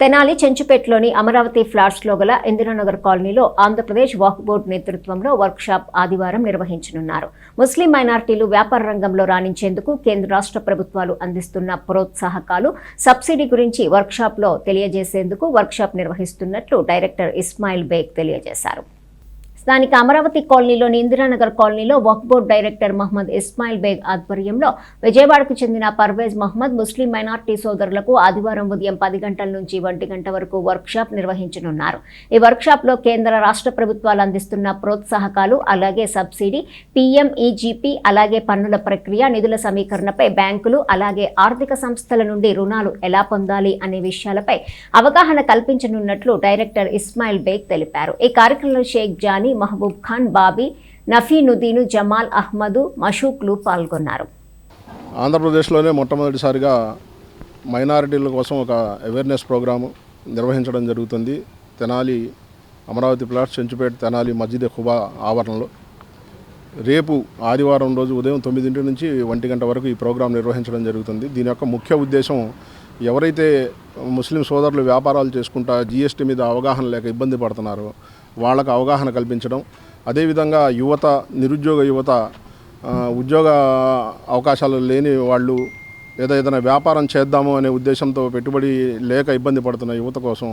తెనాలి చెంచుపేటలోని అమరావతి ఫ్లాట్స్లో గల ఇందిరానగర్ కాలనీలో ఆంధ్రప్రదేశ్ వక్ఫ్ బోర్డు నేతృత్వంలో వర్క్షాప్ ఆదివారం నిర్వహించనున్నారు. ముస్లిం మైనారిటీలు వ్యాపార రంగంలో రాణించేందుకు కేంద్ర రాష్ట్ర ప్రభుత్వాలు అందిస్తున్న ప్రోత్సాహకాలు, సబ్సిడీ గురించి వర్క్షాప్లో తెలియజేసేందుకు వర్క్షాప్ నిర్వహిస్తున్నట్లు డైరెక్టర్ ఇస్మాయిల్ బేగ్ తెలియజేశారు. స్థానిక అమరావతి కాలనీలోని ఇందిరానగర్ కాలనీలో వక్ఫ్ బోర్డు డైరెక్టర్ మహమ్మద్ ఇస్మాయిల్ బేగ్ ఆధ్వర్యంలో విజయవాడకు చెందిన పర్వేజ్ మహమ్మద్ ముస్లిం మైనారిటీ సోదరులకు ఆదివారం ఉదయం 10 గంటల నుంచి 1 గంట వరకు వర్క్షాప్ నిర్వహించనున్నారు. ఈ వర్క్షాప్లో కేంద్ర రాష్ట్ర ప్రభుత్వాలు అందిస్తున్న ప్రోత్సాహకాలు, అలాగే సబ్సిడీ, PMEGP, అలాగే పన్నుల ప్రక్రియ, నిధుల సమీకరణపై బ్యాంకులు అలాగే ఆర్థిక సంస్థల నుండి రుణాలు ఎలా పొందాలి అనే విషయాలపై అవగాహన కల్పించనున్నట్లు డైరెక్టర్ ఇస్మాయిల్ బేగ్ తెలిపారు. ఈ కార్యక్రమంలో షేక్ జానీ, మహబూబ్ ఖాన్, బాబీ, నఫీనుద్దీన్, జమాల్ అహ్మద్, మషూక్లు పాల్గొన్నారు. ఆంధ్రప్రదేశ్లోనే మొట్టమొదటిసారిగా మైనారిటీల కోసం ఒక అవేర్నెస్ ప్రోగ్రాము నిర్వహించడం జరుగుతుంది. తెనాలి అమరావతి ప్లాట్స్, చెంచుపేట తెనాలి మస్జిద్ ఖుబా ఆవరణలో రేపు ఆదివారం రోజు ఉదయం 9 నుంచి 1 గంట వరకు ఈ ప్రోగ్రాం నిర్వహించడం జరుగుతుంది. దీని యొక్క ముఖ్య ఉద్దేశం, ఎవరైతే ముస్లిం సోదరులు వ్యాపారాలు చేసుకుంటా GST మీద అవగాహన లేక ఇబ్బంది పడుతున్నారో వాళ్ళకు అవగాహన కల్పించడం, అదేవిధంగా యువత, నిరుద్యోగ యువత, ఉద్యోగ అవకాశాలు లేని వాళ్ళు ఏదైనా వ్యాపారం చేద్దాము అనే ఉద్దేశంతో పెట్టుబడి లేక ఇబ్బంది పడుతున్న యువత కోసం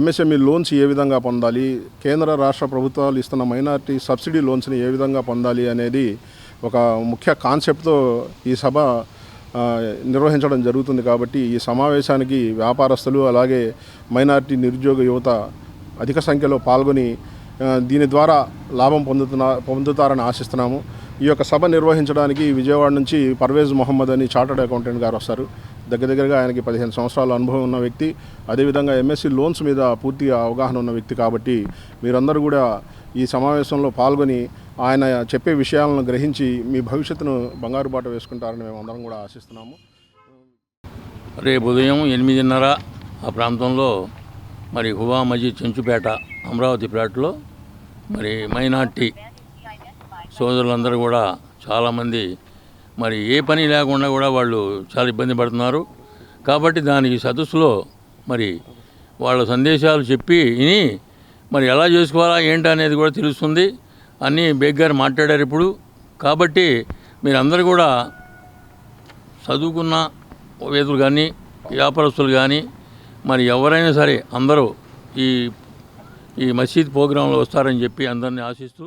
MSME లోన్స్ ఏ విధంగా పొందాలి, కేంద్ర రాష్ట్ర ప్రభుత్వాలు ఇస్తున్న మైనారిటీ సబ్సిడీ లోన్స్ని ఏ విధంగా పొందాలి అనేది ఒక ముఖ్య కాన్సెప్ట్తో ఈ సభ నిర్వహించడం జరుగుతుంది. కాబట్టి ఈ సమావేశానికి వ్యాపారస్తులు అలాగే మైనారిటీ, నిరుద్యోగ యువత అధిక సంఖ్యలో పాల్గొని దీని ద్వారా లాభం పొందుతారని ఆశిస్తున్నాము. ఈ యొక్క సభ నిర్వహించడానికి విజయవాడ నుంచి పర్వేజ్ మహమ్మద్ అని చార్టర్డ్ అకౌంటెంట్ గారు వస్తారు. దగ్గరగా ఆయనకి 15 సంవత్సరాల అనుభవం ఉన్న వ్యక్తి, అదేవిధంగా MSc లోన్స్ మీద పూర్తిగా అవగాహన ఉన్న వ్యక్తి. కాబట్టి మీరందరూ కూడా ఈ సమావేశంలో పాల్గొని ఆయన చెప్పే విషయాలను గ్రహించి మీ భవిష్యత్తును బంగారు బాట వేసుకుంటారని మేము అందరం కూడా ఆశిస్తున్నాము. రేపు ఉదయం 8:30 ఆ ప్రాంతంలో మరి ఖుబా మస్జిద్ చెంచుపేట అమరావతి ప్లాట్లో మరి మైనార్టీ సోదరులందరూ కూడా చాలామంది మరి ఏ పని లేకుండా కూడా వాళ్ళు చాలా ఇబ్బంది పడుతున్నారు. కాబట్టి దానికి సదస్సులో మరి వాళ్ళ సందేశాలు చెప్పి విని మరి ఎలా చేసుకోవాలా ఏంటి అనేది కూడా తెలుస్తుంది అని బేగ్ గారు మాట్లాడారు ఇప్పుడు. కాబట్టి మీరందరూ కూడా చదువుకున్న వేదులు కానీ వ్యాపారస్తులు కానీ మరి ఎవరైనా సరే అందరూ ఈ మసీద్ ప్రోగ్రాంలో వస్తారని చెప్పి అందరినీ ఆశిస్తూ